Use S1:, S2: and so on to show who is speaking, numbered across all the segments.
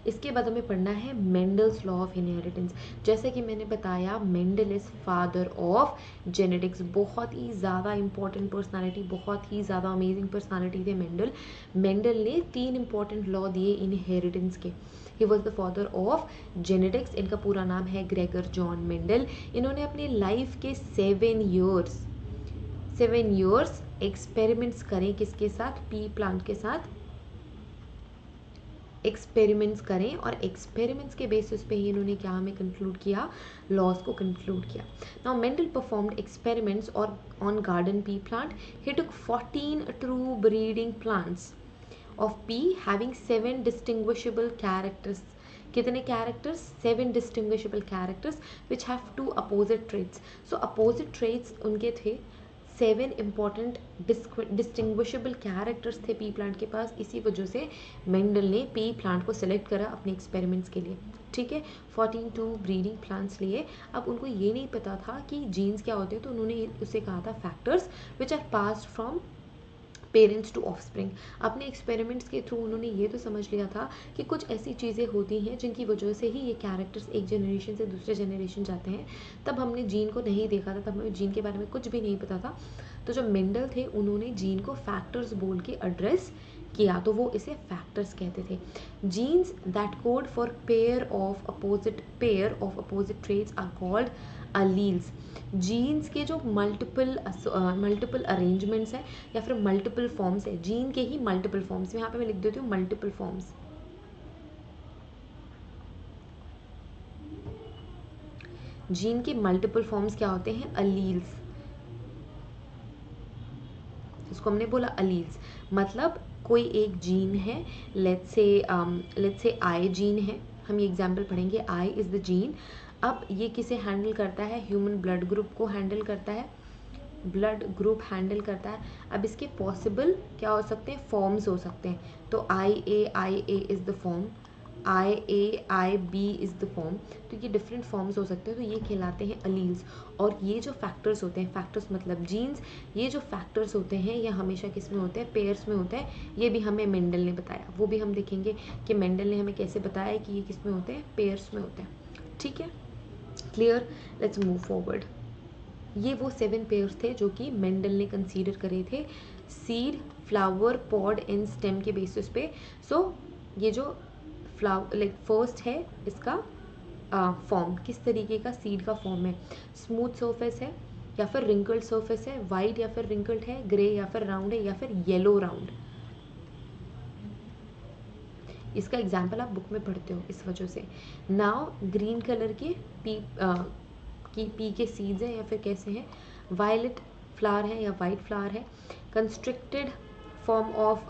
S1: इसके बाद हमें पढ़ना है मेंडल्स लॉ ऑफ इनहेरिटेंस। जैसे कि मैंने बताया, Mendel is father of genetics. बहुत ही ज़्यादा इंपॉर्टेंट पर्सनालिटी, बहुत ही ज़्यादा अमेजिंग पर्सनालिटी थे मेंडल। मेंडल ने 3 इंपॉर्टेंट लॉ दिए इनहेरिटेंस के। He was the father of genetics. इनका पूरा नाम है ग्रेगर जॉन मेंडल। इन्होंने अपनी लाइफ के 7 ईयर्स एक्सपेरिमेंट्स करें किसके साथ? पी प्लांट के साथ एक्सपेरिमेंट्स करें, और एक्सपेरिमेंट्स के बेसिस पे ही इन्होंने क्या हमें कंक्लूड किया? लॉज को कंक्लूड किया। नाउ मेंडल परफॉर्म्ड एक्सपेरिमेंट्स और on garden pea plant. He took 14 true breeding plants of P having 7 distinguishable characters. कितने characters? 7 distinguishable characters which have 2 opposite traits. So opposite traits उनके थे, 7 important distinguishable characters थे P plant के पास। इसी वजह से Mendel ने पी प्लांट को सिलेक्ट करा अपने एक्सपेरिमेंट्स के लिए। ठीक है, 42 ब्रीडिंग प्लांट्स लिए। अब उनको ये नहीं पता था कि जीन्स क्या होते हैं, तो उन्होंने उसे कहा था factors which are passed from parents to offspring. अपने एक्सपेरिमेंट्स के थ्रू उन्होंने ये तो समझ लिया था कि कुछ ऐसी चीज़ें होती हैं जिनकी वजह से ही ये कैरेक्टर्स एक जनरेशन से दूसरे जनरेशन जाते हैं। तब हमने जीन को नहीं देखा था, तब हमें जीन के बारे में कुछ भी नहीं पता था। तो जो मेंडल थे उन्होंने जीन को फैक्टर्स बोल के एड्रेस किया, तो वो इसे फैक्टर्स कहते थे। Genes that code for pair of opposite traits are called alleles. Genes के जो मल्टीपल अरेंजमेंट्स हैं या फिर मल्टीपल फॉर्म्स है, जीन के ही मल्टीपल फॉर्म्स, यहाँ पे मैं लिख देती हूँ मल्टीपल फॉर्म्स। जीन के मल्टीपल फॉर्म्स क्या होते हैं? अलील्स। इसको हमने बोला अलील्स, मतलब कोई एक जीन है, लेट्स से आई जीन है। हम ये एग्जाम्पल पढ़ेंगे, आई इज द जीन। अब ये किसे हैंडल करता है? ह्यूमन ब्लड ग्रुप को हैंडल करता है, ब्लड ग्रुप हैंडल करता है। अब इसके पॉसिबल क्या हो सकते हैं? फॉर्म्स हो सकते हैं। तो I A is the form, I B is the form. तो ये डिफरेंट फॉर्म्स हो सकते हैं, तो ये कहलाते हैं अलील्स। और ये जो फैक्टर्स होते हैं, फैक्टर्स मतलब जीन्स, ये जो फैक्टर्स होते हैं ये हमेशा किस में होते हैं? पेयर्स में होते हैं। ये भी हमें मेंडल ने बताया, वो भी हम देखेंगे कि मेंडल ने हमें कैसे बताया कि ये किस में होते हैं? पेयर्स में होते हैं। ठीक है, क्लियर? Let's move forward. ये वो 7 पेयर्स थे जो कि मेंडल ने कंसीडर करे थे seed, flower, pod and stem के बेसिस पे। सो ये जो फर्स्ट है इसका फॉर्म किस तरीके का? सीड का फॉर्म है, स्मूथ सरफेस है या फिर रिंकल्ड सरफेस है, वाइट या फिर रिंकल्ड है, ग्रे या फिर राउंड है या फिर येलो राउंड। इसका एग्जाम्पल आप बुक में पढ़ते हो इस वजह से। नाउ ग्रीन कलर के पी के सीड्स हैं या फिर कैसे हैं? वायलेट फ्लावर है या वाइट फ्लावर है। कंस्ट्रिक्टेड फॉर्म ऑफ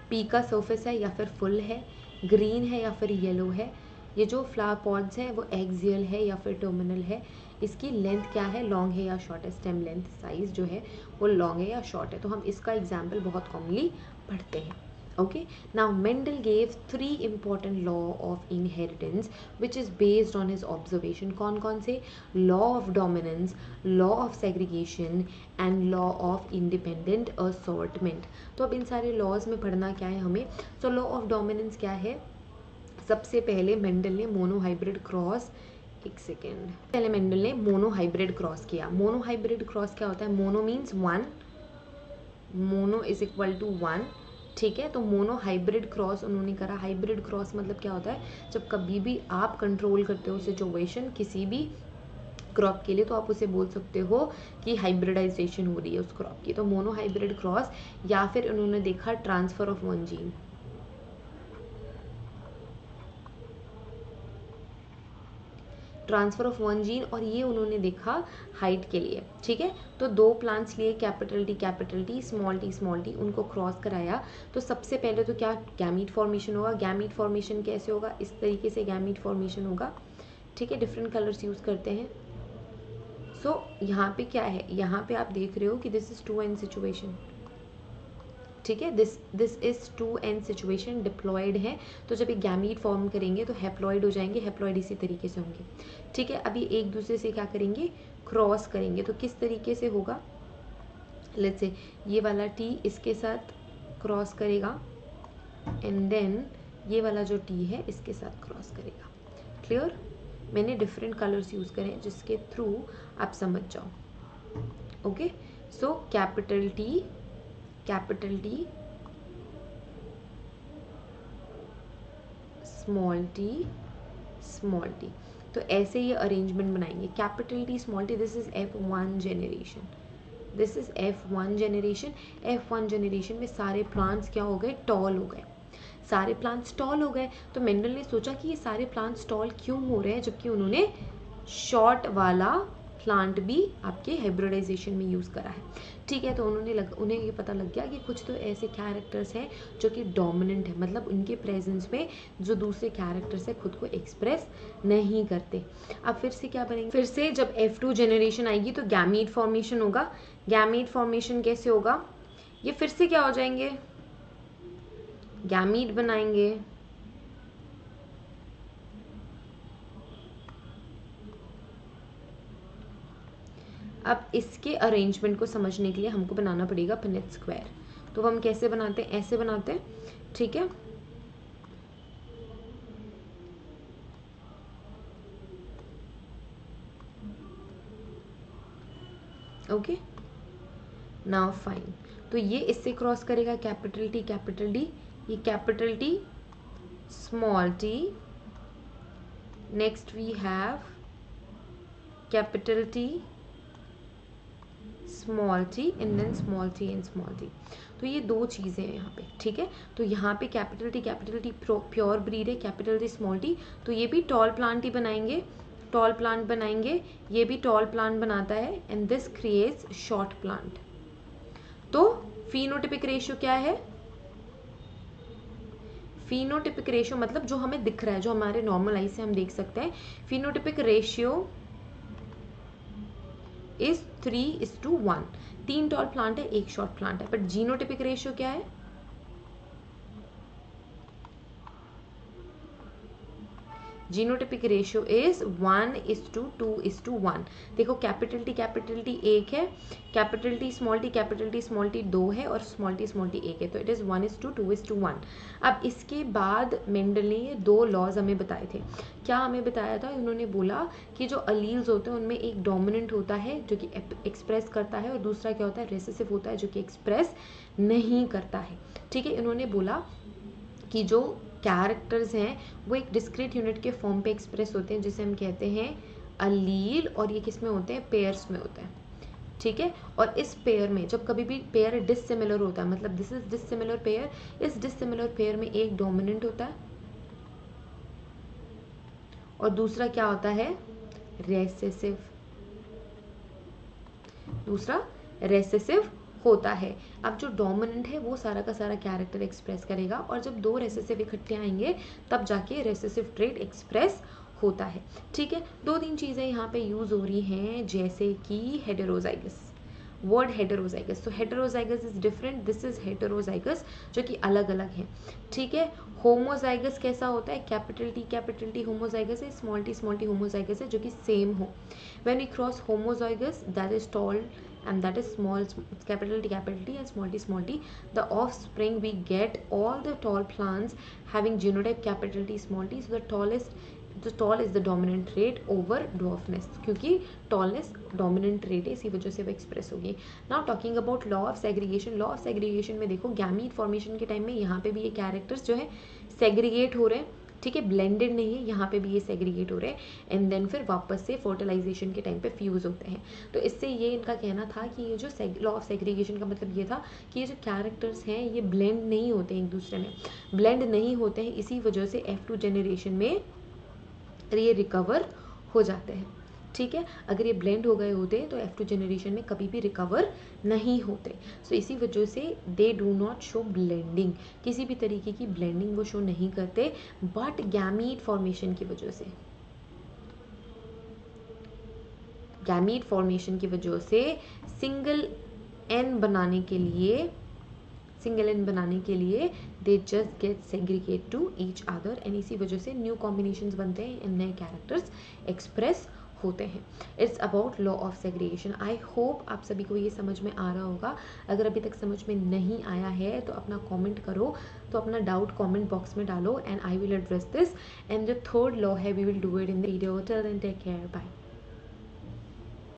S1: पी का सरफेस है या फिर फुल है, ग्रीन है या फिर येलो है। ये जो फ्लावर पॉड्स हैं वो एक्सियल है या फिर टर्मिनल है। इसकी लेंथ क्या है? लॉन्ग है या शॉर्ट है? स्टेम लेंथ साइज जो है वो लॉन्ग है या शॉर्ट है। तो हम इसका एग्जाम्पल बहुत कॉमनली पढ़ते हैं। Okay, now Mendel gave 3 important law of inheritance which is based on his observation. कौन से? Law of dominance, law of segregation and law of independent assortment. तो अब इन सारे laws में पढ़ना क्या है हमें? So law of dominance क्या है? सबसे पहले मेंडल ने मोनोहाइब्रिड क्रॉस, एक सेकेंड, पहले मेंडल ने मोनोहाइब्रिड क्रॉस किया। मोनोहाइब्रिड क्रॉस क्या होता है? Mono means 1, mono is equal to 1। ठीक है, तो मोनो हाइब्रिड क्रॉस उन्होंने करा। हाइब्रिड क्रॉस मतलब क्या होता है? जब कभी भी आप कंट्रोल करते हो सिचुएशन किसी भी क्रॉप के लिए, तो आप उसे बोल सकते हो कि हाइब्रिडाइजेशन हो रही है उस क्रॉप की। तो मोनो हाइब्रिड क्रॉस, या फिर उन्होंने देखा transfer of one gene. Transfer of one gene, और ये उन्होंने देखा हाइट के लिए। ठीक है, तो 2 प्लांट्स लिए, कैपिटल टी, स्मॉल टी, उनको क्रॉस कराया। तो सबसे पहले तो क्या गैमीट फॉर्मेशन होगा? गैमीट फॉर्मेशन कैसे होगा? इस तरीके से गैमीट फॉर्मेशन होगा। ठीक है, डिफरेंट कलर्स यूज़ करते हैं। सो यहाँ पे क्या है? यहाँ पे आप देख रहे हो कि दिस इज 2n सिचुएशन। ठीक है, this is 2n situation, diploid है। तो जब एक गैमीट फॉर्म करेंगे तो हैप्लॉयड हो जाएंगे, हैप्लॉयड इसी तरीके से होंगे। ठीक है, अभी एक दूसरे से क्या करेंगे? क्रॉस करेंगे। तो किस तरीके से होगा? लेट्स से ये वाला टी इसके साथ क्रॉस करेगा एंड देन ये वाला जो टी है इसके साथ क्रॉस करेगा। क्लियर? मैंने डिफरेंट कलर्स यूज़ करे जिसके थ्रू आप समझ जाओ। Okay, so capital T, small T. तो ऐसे ये अरेंजमेंट बनाएंगे। Capital T small T, this is F1 generation, this is F1 generation. F1 generation में सारे प्लांट्स क्या हो गए? टॉल हो गए। सारे प्लांट्स टॉल हो गए तो मेंडल ने सोचा कि ये सारे प्लांट्स टॉल क्यों हो रहे हैं, जबकि उन्होंने शॉर्ट वाला प्लांट भी आपके हाइब्रिडाइजेशन में यूज़ करा है। ठीक है, तो उन्हें ये पता लग गया कि कुछ तो ऐसे कैरेक्टर्स हैं जो कि डोमिनेंट है, मतलब उनके प्रेजेंस में जो दूसरे कैरेक्टर्स है खुद को एक्सप्रेस नहीं करते। अब फिर से क्या बनेंगे? फिर से जब F2 जनरेशन आएगी तो गैमीट फॉर्मेशन होगा। गैमीट फॉर्मेशन कैसे होगा? ये फिर से क्या हो जाएंगे? गैमीट बनाएंगे। अब इसके अरेंजमेंट को समझने के लिए हमको बनाना पड़ेगा पुनेट स्क्वायर। तो हम कैसे बनाते हैं? ऐसे बनाते हैं, ठीक है। Okay, now fine. तो ये इससे क्रॉस करेगा कैपिटल टी, ये capital T small T, next we have capital T small T and then small T and small T. तो ये दो चीज़ें हैं यहाँ पे, ठीक है। तो यहाँ पे कैपिटल टी प्योर ब्रीड है, कैपिटल टी स्मॉल टी, तो ये भी टॉल प्लांट ही बनाएंगे, टॉल प्लांट बनाएंगे, ये भी टॉल प्लांट बनाता है and this creates short plant. तो फिनोटिपिक रेशियो क्या है? फिनोटिपिक रेशियो मतलब जो हमें दिख रहा है, जो हमारे नॉर्मल आई से हम देख सकते हैं, phenotypic ratio is 3:1। 3 tall plant है, 1 शॉर्ट प्लांट है, बट जीनोटिपिक रेशियो क्या है? Genotypic ratio is 1:2:1। देखो कैपिटल टी 1 है, कैपिटल टी स्मॉल टी 2 है और स्मॉल टी 1 है, तो इट इज़ 1:2:1। अब इसके बाद मेंडल ने ये 2 लॉज हमें बताए थे। क्या हमें बताया था? उन्होंने बोला कि जो अलील्स होते हैं उनमें एक डोमिनेंट होता है जो कि एक्सप्रेस करता है और दूसरा क्या होता है? रेसेसिव होता है जो कि एक्सप्रेस नहीं करता है। ठीक है, इन्होंने बोला कि जो कैरेक्टर्स हैं वो एक डिस्क्रीट यूनिट के फॉर्म पे एक्सप्रेस होते हैं जिसे हम कहते हैं अलील, और ये किस में होते हैं? पेयर्स में होते हैं, ठीक है। और इस पेयर में जब कभी भी पेयर डिससिमिलर होता है, मतलब दिस इज डिससिमिलर पेयर, इस डिससिमिलर पेयर में एक डोमिनेंट होता है और दूसरा क्या होता है? रेसेसिव, दूसरा रेसेसिव होता है। अब जो डोमिनेंट है वो सारा का सारा कैरेक्टर एक्सप्रेस करेगा और जब 2 रेसेसिव इकट्ठे आएंगे तब जाके रेसेसिव ट्रेट एक्सप्रेस होता है, ठीक है। 2-3 चीज़ें यहाँ पे यूज़ हो रही हैं, जैसे कि हेटेरोजाइगस, वर्ड हेटेरोजाइगस। तो heterozygous is different, this is heterozygous, जो कि अलग अलग है, ठीक है। होमोजाइगस कैसा होता है? कैपिटल टी होमोजाइगस है, स्मॉल टी होमोजाइगस है, जो कि सेम हो। When we cross homozygous that is tall and that is small capital T and small t, the offspring we get all the tall plants having genotype capital T small t, so the tall is the dominant trait over dwarfness, क्योंकि tallness dominant trait है, इसी वजह से वो express होगी। Now talking about law of segregation, law of segregation में देखो gamete formation के टाइम में यहाँ पे भी ये कैरेक्टर्स जो है सेग्रीगेट हो रहे हैं, ठीक है, ब्लेंडेड नहीं है, यहाँ पे भी ये सेग्रीगेट हो रहे हैं एंड देन फिर वापस से फर्टिलाइजेशन के टाइम पे फ्यूज़ होते हैं। तो इससे ये इनका कहना था कि ये जो लॉ ऑफ सेग्रीगेशन का मतलब ये था कि ये जो कैरेक्टर्स हैं ये ब्लेंड नहीं होते हैं एक दूसरे में, ब्लेंड नहीं होते हैं, इसी वजह से F2 जनरेशन में ये रिकवर हो जाते हैं, ठीक है। अगर ये ब्लेंड हो गए होते तो F2 जनरेशन में कभी भी रिकवर नहीं होते। सो इसी वजह से they do not show blending, किसी भी तरीके की ब्लेंडिंग वो शो नहीं करते, बट गैमीट फॉर्मेशन की वजह से, गैमीट फॉर्मेशन की वजह से सिंगल एन बनाने के लिए they just get segregate to each other and इसी वजह से न्यू कॉम्बिनेशंस बनते हैं, नए कैरेक्टर्स एक्सप्रेस होते हैं। It's about law of segregation. I hope आप सभी को ये समझ में आ रहा होगा। अगर अभी तक समझ में नहीं आया है तो अपना कमेंट करो, तो अपना डाउट कमेंट बॉक्स में डालो and I will address this. And जो थर्ड लॉ है we will do it in the video. Till then take care, bye.